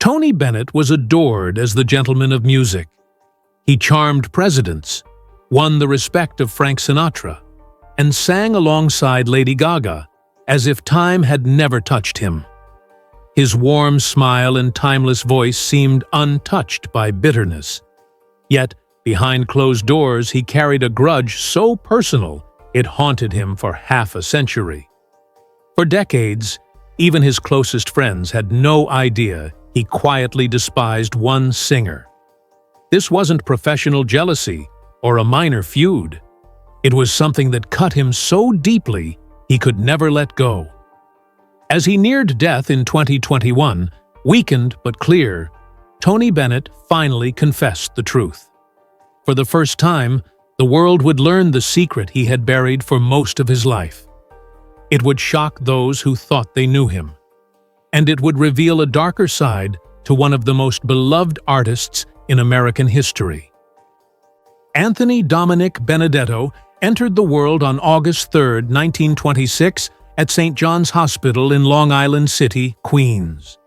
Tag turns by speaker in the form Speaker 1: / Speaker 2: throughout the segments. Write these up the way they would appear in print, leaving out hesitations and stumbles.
Speaker 1: Tony Bennett was adored as the gentleman of music. He charmed presidents, won the respect of Frank Sinatra, and sang alongside Lady Gaga as if time had never touched him. His warm smile and timeless voice seemed untouched by bitterness. Yet, behind closed doors, he carried a grudge so personal it haunted him for half a century. For decades, even his closest friends had no idea he quietly despised one singer. This wasn't professional jealousy or a minor feud. It was something that cut him so deeply he could never let go. As he neared death in 2021, weakened but clear, Tony Bennett finally confessed the truth. For the first time, the world would learn the secret he had buried for most of his life. It would shock those who thought they knew him, and it would reveal a darker side to one of the most beloved artists in American history. Anthony Dominic Benedetto entered the world on August 3, 1926, at St. John's Hospital in Long Island City, Queens.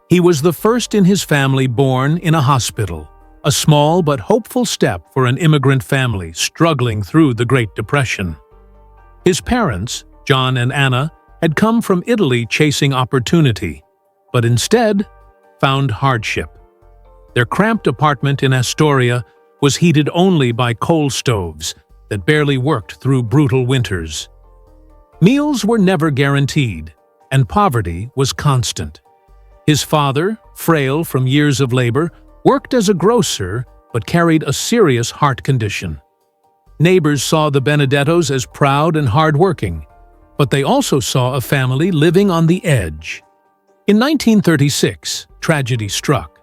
Speaker 1: He was the first in his family born in a hospital, a small but hopeful step for an immigrant family struggling through the Great Depression. His parents, John and Anna, had come from Italy chasing opportunity, but instead found hardship. Their cramped apartment in Astoria was heated only by coal stoves that barely worked through brutal winters. Meals were never guaranteed, and poverty was constant. His father, frail from years of labor, worked as a grocer but carried a serious heart condition. Neighbors saw the Benedettos as proud and hardworking, but they also saw a family living on the edge. In 1936, tragedy struck.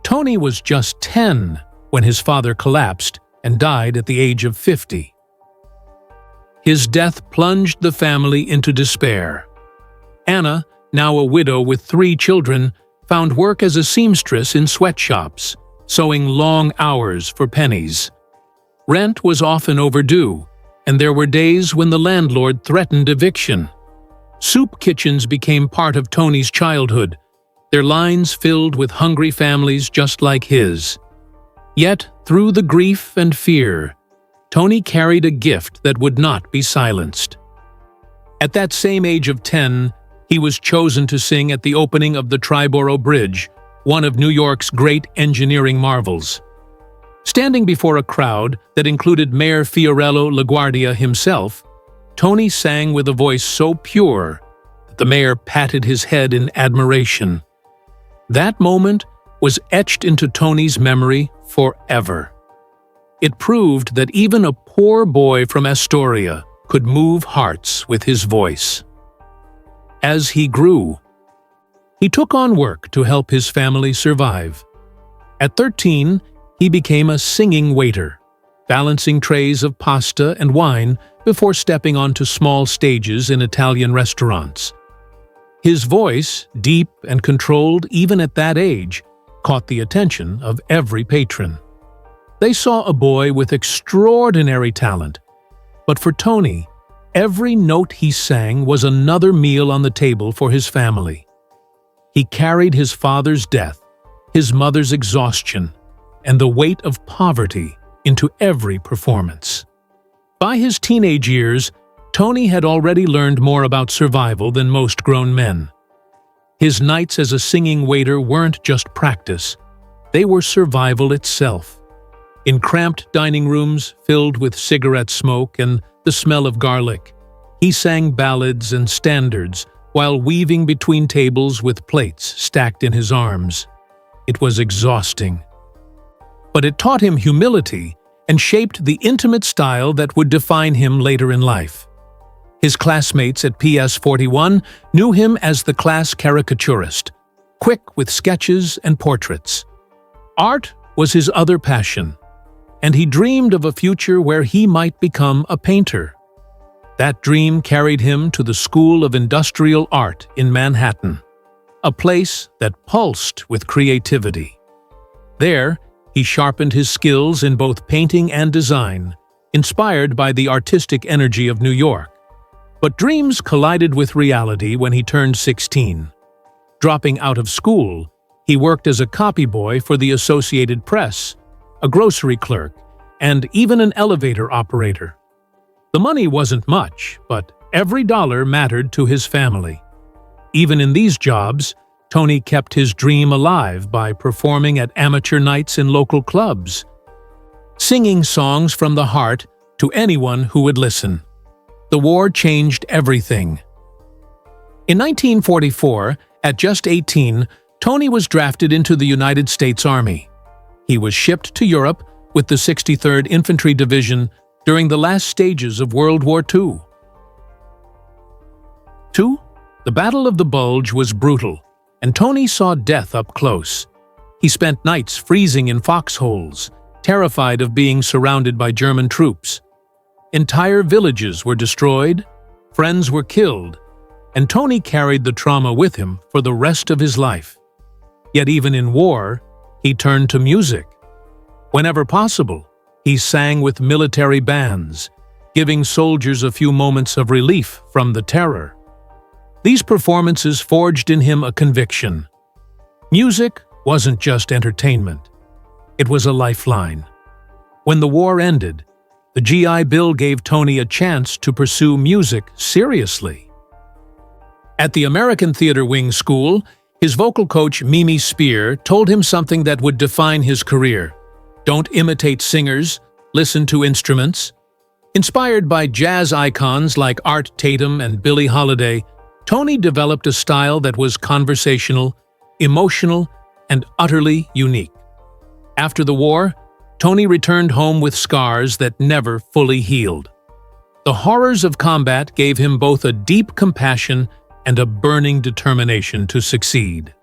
Speaker 1: Tony was just 10 when his father collapsed and died at the age of 50. His death plunged the family into despair. Anna, now a widow with 3 children, found work as a seamstress in sweatshops, sewing long hours for pennies. Rent was often overdue, and there were days when the landlord threatened eviction. Soup kitchens became part of Tony's childhood, their lines filled with hungry families just like his. Yet, through the grief and fear, Tony carried a gift that would not be silenced. At that same age of 10, he was chosen to sing at the opening of the Triborough Bridge, one of New York's great engineering marvels. Standing before a crowd that included Mayor Fiorello LaGuardia himself, Tony sang with a voice so pure that the mayor patted his head in admiration. That moment was etched into Tony's memory forever. It proved that even a poor boy from Astoria could move hearts with his voice. As he grew, he took on work to help his family survive. At 13, he became a singing waiter, balancing trays of pasta and wine before stepping onto small stages in Italian restaurants. His voice, deep and controlled even at that age, caught the attention of every patron. They saw a boy with extraordinary talent, but for Tony, every note he sang was another meal on the table for his family. He carried his father's death, his mother's exhaustion, and the weight of poverty into every performance. By his teenage years, Tony had already learned more about survival than most grown men. His nights as a singing waiter weren't just practice, they were survival itself. In cramped dining rooms filled with cigarette smoke and the smell of garlic, he sang ballads and standards while weaving between tables with plates stacked in his arms. It was exhausting. But it taught him humility and shaped the intimate style that would define him later in life. His classmates at PS 41 knew him as the class caricaturist, quick with sketches and portraits. Art was his other passion, and he dreamed of a future where he might become a painter. That dream carried him to the School of Industrial Art in Manhattan, a place that pulsed with creativity. There, he sharpened his skills in both painting and design, inspired by the artistic energy of New York. But dreams collided with reality when he turned 16. Dropping out of school, He worked as a copy boy for the Associated Press, a grocery clerk, and even an elevator operator. The money wasn't much, but every dollar mattered to his family. Even in these jobs, Tony kept his dream alive by performing at amateur nights in local clubs, singing songs from the heart to anyone who would listen. The war changed everything. In 1944, at just 18, Tony was drafted into the United States Army. He was shipped to Europe with the 63rd Infantry Division during the last stages of World War II. The Battle of the Bulge was brutal, and Tony saw death up close. He spent nights freezing in foxholes, terrified of being surrounded by German troops. Entire villages were destroyed, friends were killed, and Tony carried the trauma with him for the rest of his life. Yet even in war, he turned to music. Whenever possible, he sang with military bands, giving soldiers a few moments of relief from the terror. These performances forged in him a conviction. Music wasn't just entertainment. It was a lifeline. When the war ended, the GI Bill gave Tony a chance to pursue music seriously. At the American Theater Wing School, his vocal coach Mimi Spear told him something that would define his career. Don't imitate singers, listen to instruments. Inspired by jazz icons like Art Tatum and Billie Holiday, Tony developed a style that was conversational, emotional, and utterly unique. After the war, Tony returned home with scars that never fully healed. The horrors of combat gave him both a deep compassion and a burning determination to succeed.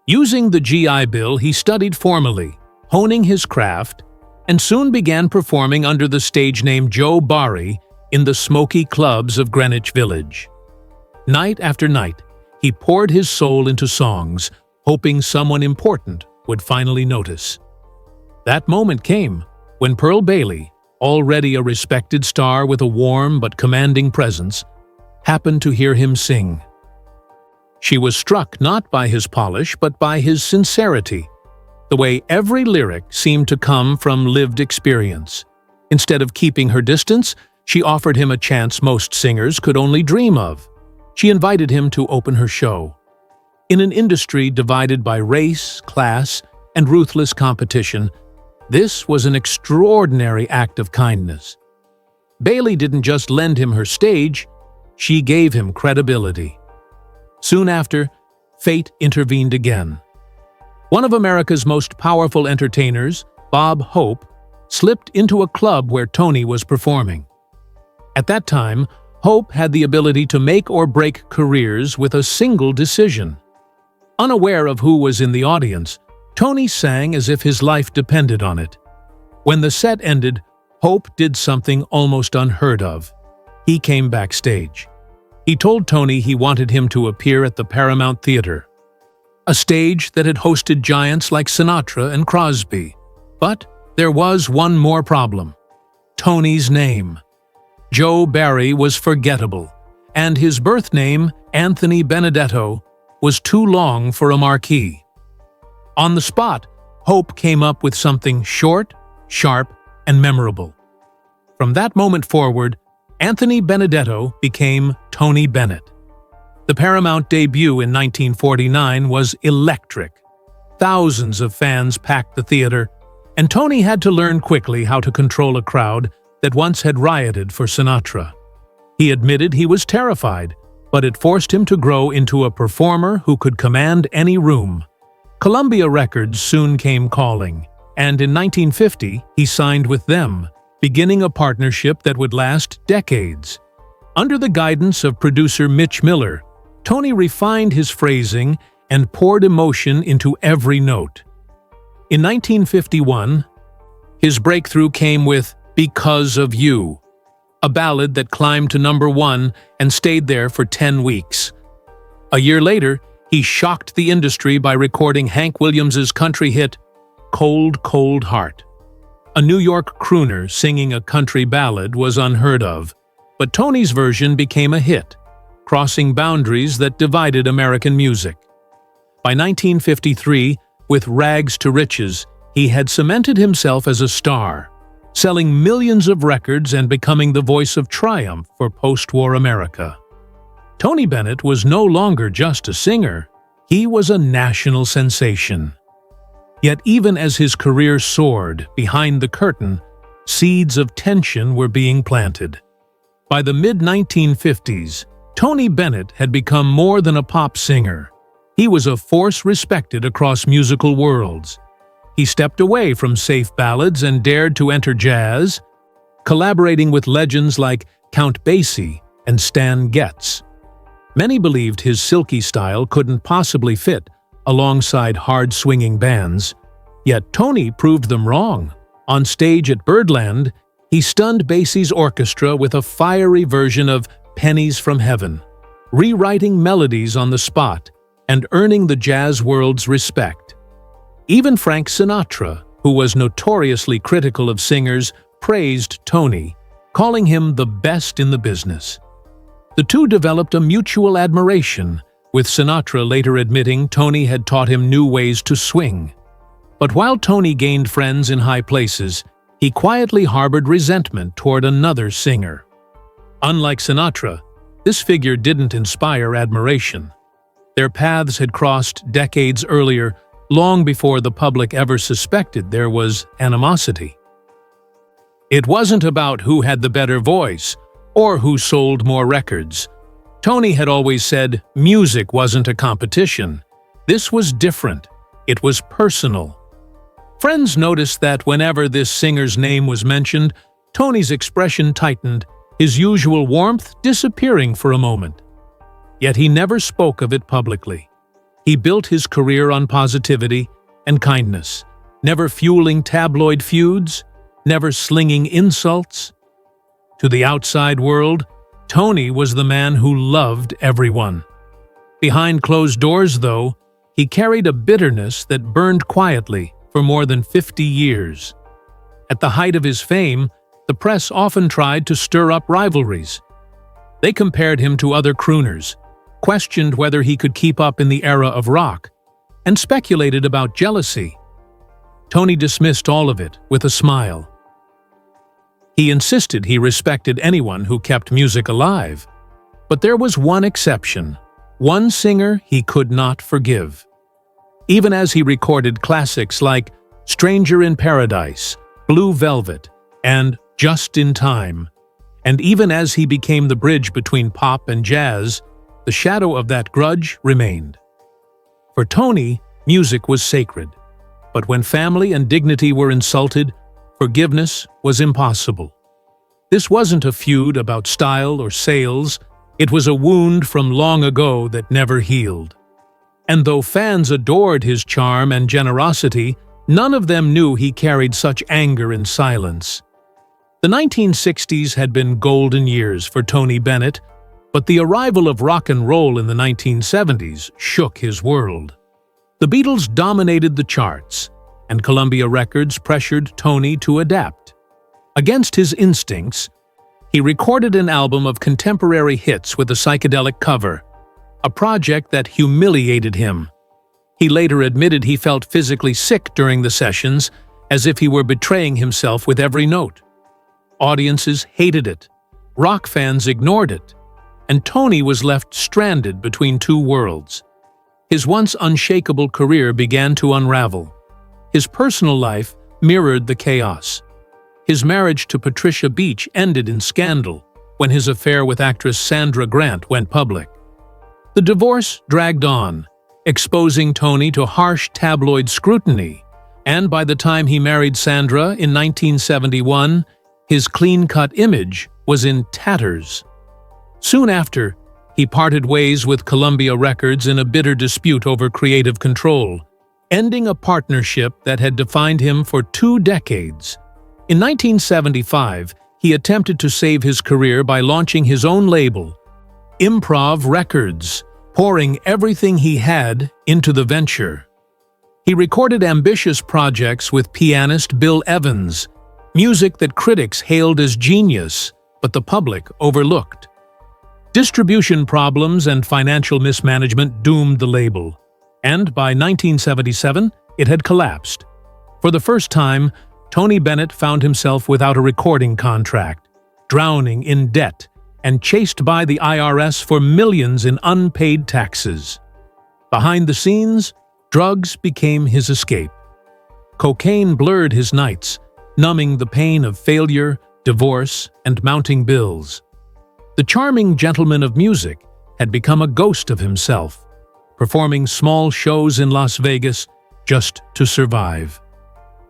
Speaker 1: Using the GI Bill, he studied formally, honing his craft, and soon began performing under the stage name Joe Barry in the smoky clubs of Greenwich Village. Night after night, he poured his soul into songs, hoping someone important would finally notice. That moment came when Pearl Bailey, already a respected star with a warm but commanding presence, happened to hear him sing. She was struck not by his polish but by his sincerity, the way every lyric seemed to come from lived experience. Instead of keeping her distance, she offered him a chance most singers could only dream of. She invited him to open her show. In an industry divided by race, class, and ruthless competition, this was an extraordinary act of kindness. Bailey didn't just lend him her stage, she gave him credibility. Soon after, fate intervened again. One of America's most powerful entertainers, Bob Hope, slipped into a club where Tony was performing. At that time, Hope had the ability to make or break careers with a single decision. Unaware of who was in the audience, Tony sang as if his life depended on it. When the set ended, Hope did something almost unheard of. He came backstage. He told Tony he wanted him to appear at the Paramount Theater, a stage that had hosted giants like Sinatra and Crosby. But there was one more problem: Tony's name. Joe Barry was forgettable, and his birth name, Anthony Benedetto, was too long for a marquee. On the spot, Hope came up with something short, sharp, and memorable. From that moment forward, Anthony Benedetto became Tony Bennett. The Paramount debut in 1949 was electric. Thousands of fans packed the theater, and Tony had to learn quickly how to control a crowd that once had rioted for Sinatra. He admitted he was terrified, but it forced him to grow into a performer who could command any room. Columbia Records soon came calling, and in 1950 he signed with them, beginning a partnership that would last decades. Under the guidance of producer Mitch Miller, Tony refined his phrasing and poured emotion into every note. In 1951, his breakthrough came with "Because of You," a ballad that climbed to #1 and stayed there for 10 weeks. A year later, he shocked the industry by recording Hank Williams's country hit, "Cold, Cold Heart." A New York crooner singing a country ballad was unheard of, but Tony's version became a hit, crossing boundaries that divided American music. By 1953, with rags to riches, he had cemented himself as a star, selling millions of records and becoming the voice of triumph for post-war America. Tony Bennett was no longer just a singer, he was a national sensation. Yet even as his career soared, behind the curtain, seeds of tension were being planted. By the mid-1950s, Tony Bennett had become more than a pop singer. He was a force respected across musical worlds. He stepped away from safe ballads and dared to enter jazz, collaborating with legends like Count Basie and Stan Getz. Many believed his silky style couldn't possibly fit alongside hard-swinging bands, yet Tony proved them wrong. On stage at Birdland, he stunned Basie's orchestra with a fiery version of Pennies from Heaven, rewriting melodies on the spot and earning the jazz world's respect. Even Frank Sinatra, who was notoriously critical of singers, praised Tony, calling him the best in the business. The two developed a mutual admiration, with Sinatra later admitting Tony had taught him new ways to swing. But while Tony gained friends in high places, he quietly harbored resentment toward another singer. Unlike Sinatra, this figure didn't inspire admiration. Their paths had crossed decades earlier, long before the public ever suspected there was animosity. It wasn't about who had the better voice or who sold more records. Tony had always said music wasn't a competition. This was different. It was personal. Friends noticed that whenever this singer's name was mentioned, Tony's expression tightened, his usual warmth disappearing for a moment. Yet he never spoke of it publicly. He built his career on positivity and kindness, never fueling tabloid feuds, never slinging insults. To the outside world, Tony was the man who loved everyone. Behind closed doors, though, he carried a bitterness that burned quietly for more than 50 years. At the height of his fame, the press often tried to stir up rivalries. They compared him to other crooners, questioned whether he could keep up in the era of rock, and speculated about jealousy. Tony dismissed all of it with a smile. He insisted he respected anyone who kept music alive. But there was one exception, one singer he could not forgive. Even as he recorded classics like Stranger in Paradise, Blue Velvet, and Just in Time, and even as he became the bridge between pop and jazz, the shadow of that grudge remained. For Tony, music was sacred, but when family and dignity were insulted, forgiveness was impossible. This wasn't a feud about style or sales, it was a wound from long ago that never healed. And though fans adored his charm and generosity, none of them knew he carried such anger in silence. The 1960s had been golden years for Tony Bennett, but the arrival of rock and roll in the 1970s shook his world. The Beatles dominated the charts, and Columbia Records pressured Tony to adapt. Against his instincts, he recorded an album of contemporary hits with a psychedelic cover, a project that humiliated him. He later admitted he felt physically sick during the sessions, as if he were betraying himself with every note. Audiences hated it, rock fans ignored it, and Tony was left stranded between two worlds. His once unshakable career began to unravel. His personal life mirrored the chaos. His marriage to Patricia Beach ended in scandal when his affair with actress Sandra Grant went public. The divorce dragged on, exposing Tony to harsh tabloid scrutiny, and by the time he married Sandra in 1971, his clean-cut image was in tatters. Soon after, he parted ways with Columbia Records in a bitter dispute over creative control, ending a partnership that had defined him for 2 decades. In 1975, he attempted to save his career by launching his own label, Improv Records, pouring everything he had into the venture. He recorded ambitious projects with pianist Bill Evans, music that critics hailed as genius, but the public overlooked. Distribution problems and financial mismanagement doomed the label. and by 1977 it had collapsed. For the first time, Tony Bennett found himself without a recording contract, drowning in debt, and chased by the IRS for millions in unpaid taxes. Behind the scenes, drugs became his escape. Cocaine blurred his nights, numbing the pain of failure, divorce, and mounting bills. The charming gentleman of music had become a ghost of himself, performing small shows in Las Vegas just to survive.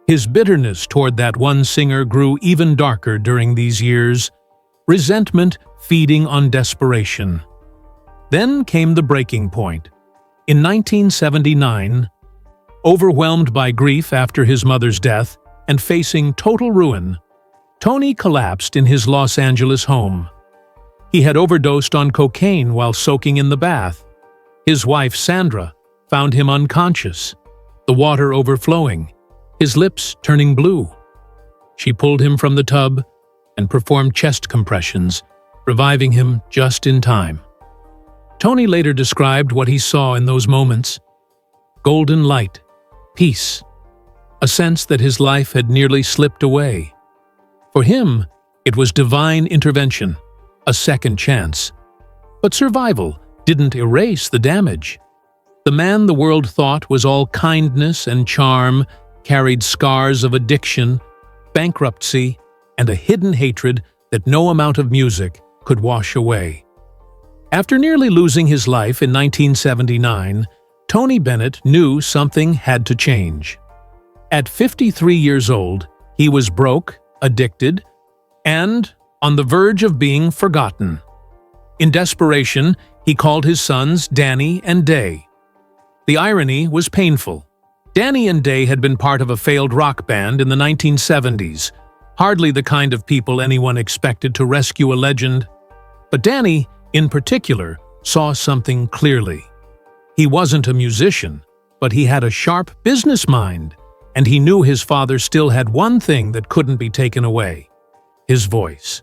Speaker 1: His bitterness toward that one singer grew even darker during these years, resentment feeding on desperation. Then came the breaking point. In 1979, overwhelmed by grief after his mother's death and facing total ruin, Tony collapsed in his Los Angeles home. He had overdosed on cocaine while soaking in the bath. His wife, Sandra, found him unconscious, the water overflowing, his lips turning blue. She pulled him from the tub and performed chest compressions, reviving him just in time. Tony later described what he saw in those moments: golden light, peace, a sense that his life had nearly slipped away. For him, it was divine intervention, a second chance. But survival didn't erase the damage. The man the world thought was all kindness and charm carried scars of addiction, bankruptcy, and a hidden hatred that no amount of music could wash away. After nearly losing his life in 1979, Tony Bennett knew something had to change. At 53 years old, he was broke, addicted, and on the verge of being forgotten. In desperation, he called his sons Danny and Day. The irony was painful. Danny and Day had been part of a failed rock band in the 1970s, hardly the kind of people anyone expected to rescue a legend. But Danny, in particular, saw something clearly. He wasn't a musician, but he had a sharp business mind, and he knew his father still had one thing that couldn't be taken away: his voice.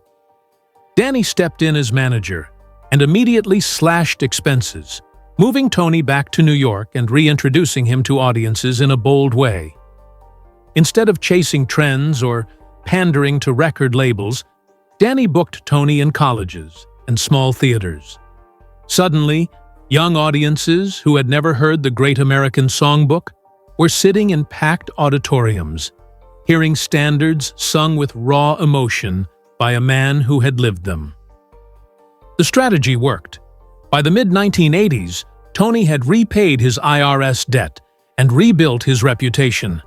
Speaker 1: Danny stepped in as manager and immediately slashed expenses, moving Tony back to New York and reintroducing him to audiences in a bold way. Instead of chasing trends or pandering to record labels, Danny booked Tony in colleges and small theaters. Suddenly, young audiences who had never heard the Great American Songbook were sitting in packed auditoriums, hearing standards sung with raw emotion by a man who had lived them. The strategy worked. By the mid-1980s, Tony had repaid his IRS debt and rebuilt his reputation.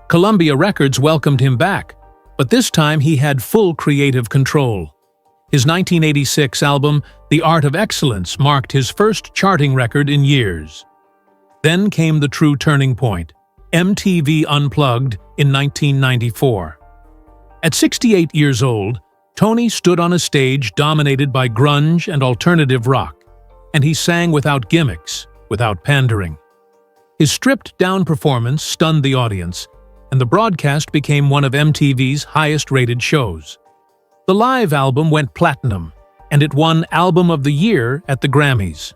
Speaker 1: Columbia Records welcomed him back, but this time he had full creative control. His 1986 album, The Art of Excellence, marked his first charting record in years. Then came the true turning point: MTV Unplugged in 1994. At 68 years old, Tony stood on a stage dominated by grunge and alternative rock, and he sang without gimmicks, without pandering. His stripped-down performance stunned the audience, and the broadcast became one of MTV's highest-rated shows. The live album went platinum, and it won Album of the Year at the Grammys.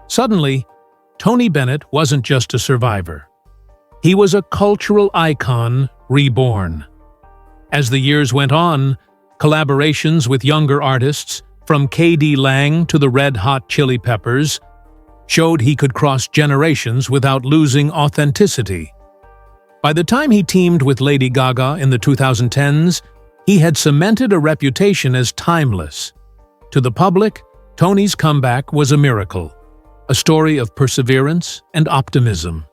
Speaker 1: Suddenly, Tony Bennett wasn't just a survivor. He was a cultural icon reborn. As the years went on, collaborations with younger artists, from K.D. Lang to the Red Hot Chili Peppers, showed he could cross generations without losing authenticity. By the time he teamed with Lady Gaga in the 2010s, he had cemented a reputation as timeless. To the public, Tony's comeback was a miracle, a story of perseverance and optimism.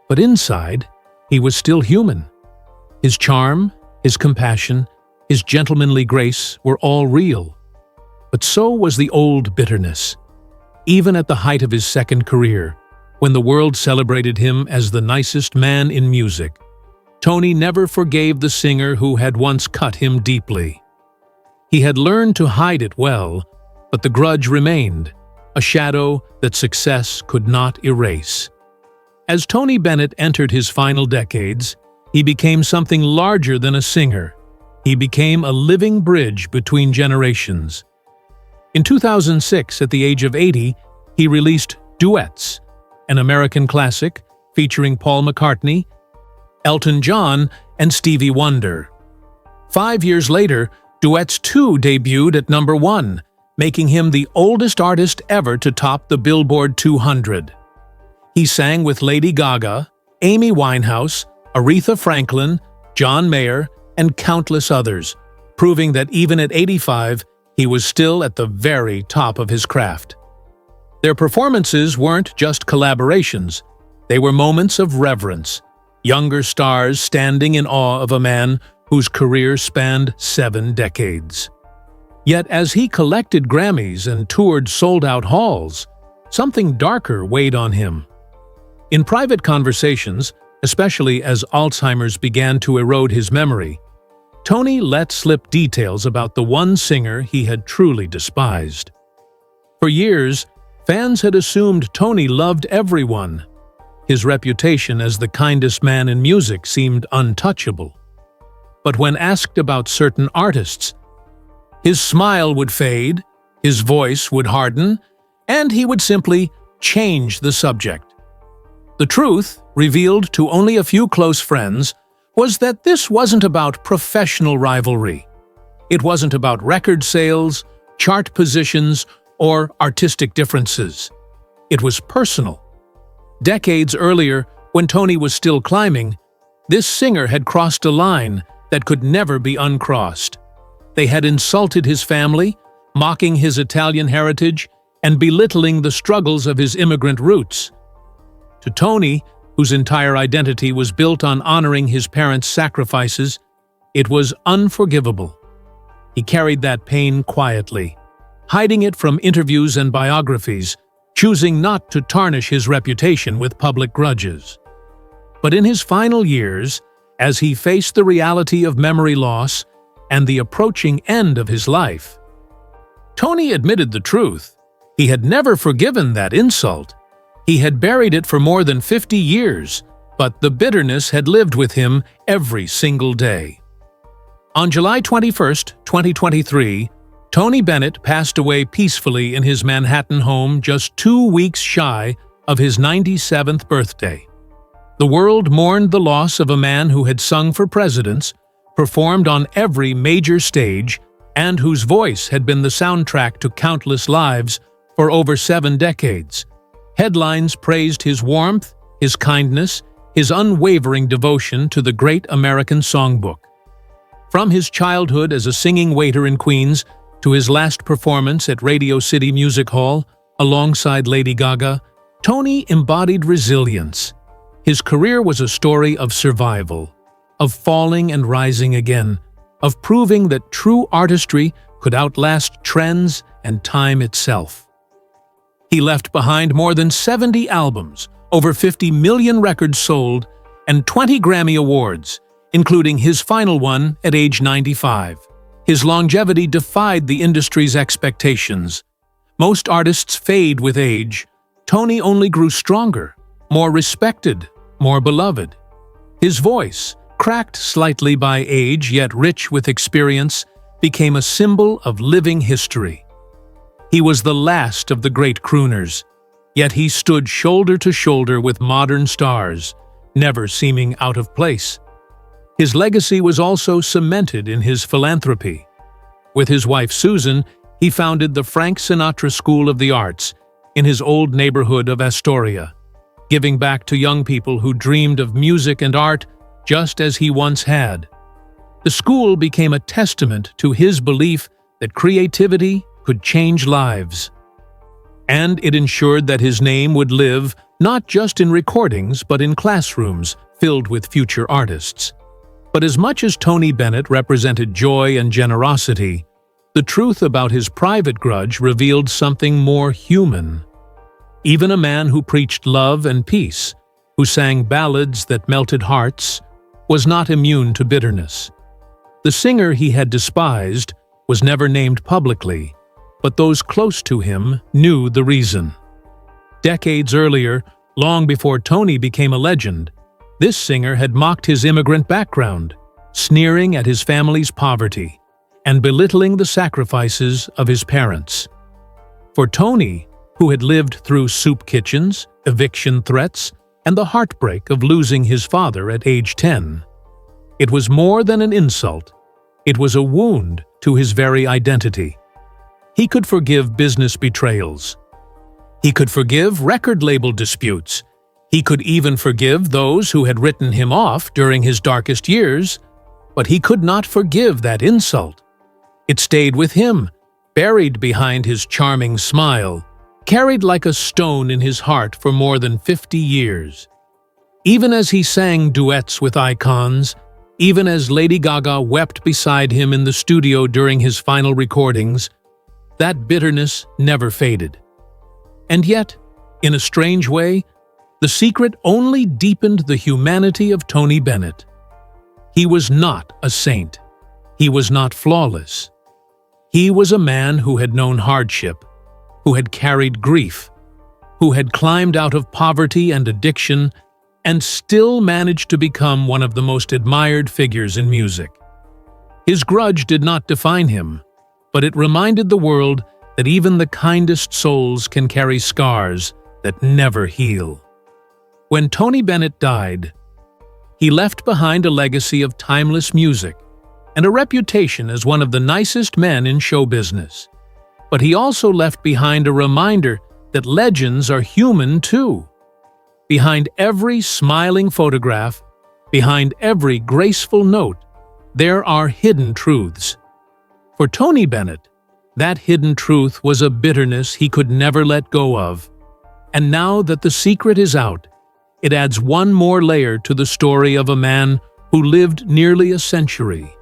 Speaker 1: But inside, he was still human. His charm, his compassion, his gentlemanly grace were all real. But so was the old bitterness. Even at the height of his second career, when the world celebrated him as the nicest man in music, Tony never forgave the singer who had once cut him deeply. He had learned to hide it well, but the grudge remained, a shadow that success could not erase. As Tony Bennett entered his final decades, he became something larger than a singer. He became a living bridge between generations. In 2006, at the age of 80, he released Duets, an American classic featuring Paul McCartney, Elton John, and Stevie Wonder. 5 years later, Duets 2 debuted at number 1, making him the oldest artist ever to top the Billboard 200. He sang with Lady Gaga, Amy Winehouse, Aretha Franklin, John Mayer, and countless others, proving that even at 85, he was still at the very top of his craft. Their performances weren't just collaborations, they were moments of reverence, younger stars standing in awe of a man whose career spanned 7 decades. Yet as he collected Grammys and toured sold-out halls, something darker weighed on him. In private conversations, especially as Alzheimer's began to erode his memory, Tony let slip details about the one singer he had truly despised. For years, fans had assumed Tony loved everyone. His reputation as the kindest man in music seemed untouchable. But when asked about certain artists, his smile would fade, his voice would harden, and he would simply change the subject. The truth, revealed to only a few close friends, was that this wasn't about professional rivalry. It wasn't about record sales, chart positions, or artistic differences. It was personal. Decades earlier, when Tony was still climbing, this singer had crossed a line that could never be uncrossed. They had insulted his family, mocking his Italian heritage, and belittling the struggles of his immigrant roots. To Tony, whose entire identity was built on honoring his parents' sacrifices, it was unforgivable. He carried that pain quietly, hiding it from interviews and biographies, choosing not to tarnish his reputation with public grudges. But in his final years, as he faced the reality of memory loss and the approaching end of his life, Tony admitted the truth. He had never forgiven that insult. He had buried it for more than 50 years, but the bitterness had lived with him every single day. On July 21, 2023, Tony Bennett passed away peacefully in his Manhattan home just 2 weeks shy of his 97th birthday. The world mourned the loss of a man who had sung for presidents, performed on every major stage, and whose voice had been the soundtrack to countless lives for over 7 decades. Headlines praised his warmth, his kindness, his unwavering devotion to the great American songbook. From his childhood as a singing waiter in Queens to his last performance at Radio City Music Hall alongside Lady Gaga, Tony embodied resilience. His career was a story of survival, of falling and rising again, of proving that true artistry could outlast trends and time itself. He left behind more than 70 albums, over 50 million records sold, and 20 Grammy Awards, including his final one at age 95. His longevity defied the industry's expectations. Most artists fade with age. Tony only grew stronger, more respected, more beloved. His voice, cracked slightly by age yet rich with experience, became a symbol of living history. He was the last of the great crooners, yet he stood shoulder to shoulder with modern stars, never seeming out of place. His legacy was also cemented in his philanthropy. With his wife Susan, he founded the Frank Sinatra School of the Arts in his old neighborhood of Astoria, giving back to young people who dreamed of music and art just as he once had. The school became a testament to his belief that creativity could change lives. And it ensured that his name would live not just in recordings but in classrooms filled with future artists. But as much as Tony Bennett represented joy and generosity, the truth about his private grudge revealed something more human. Even a man who preached love and peace, who sang ballads that melted hearts, was not immune to bitterness. The singer he had despised was never named publicly, but those close to him knew the reason. Decades earlier, long before Tony became a legend, this singer had mocked his immigrant background, sneering at his family's poverty, and belittling the sacrifices of his parents. For Tony, who had lived through soup kitchens, eviction threats, and the heartbreak of losing his father at age 10. It was more than an insult. It was a wound to his very identity. He could forgive business betrayals. He could forgive record label disputes. He could even forgive those who had written him off during his darkest years, but he could not forgive that insult. It stayed with him, buried behind his charming smile, carried like a stone in his heart for more than 50 years. Even as he sang duets with icons, even as Lady Gaga wept beside him in the studio during his final recordings, that bitterness never faded. And yet, in a strange way, the secret only deepened the humanity of Tony Bennett. He was not a saint. He was not flawless. He was a man who had known hardship, who had carried grief, who had climbed out of poverty and addiction, and still managed to become one of the most admired figures in music. His grudge did not define him, but it reminded the world that even the kindest souls can carry scars that never heal. When Tony Bennett died, he left behind a legacy of timeless music and a reputation as one of the nicest men in show business. But he also left behind a reminder that legends are human too. Behind every smiling photograph, behind every graceful note, there are hidden truths. For Tony Bennett, that hidden truth was a bitterness he could never let go of. And now that the secret is out, it adds one more layer to the story of a man who lived nearly a century,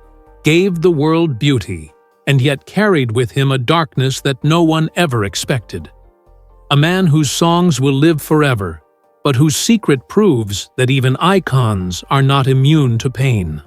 Speaker 1: gave the world beauty, and yet carried with him a darkness that no one ever expected. A man whose songs will live forever, but whose secret proves that even icons are not immune to pain.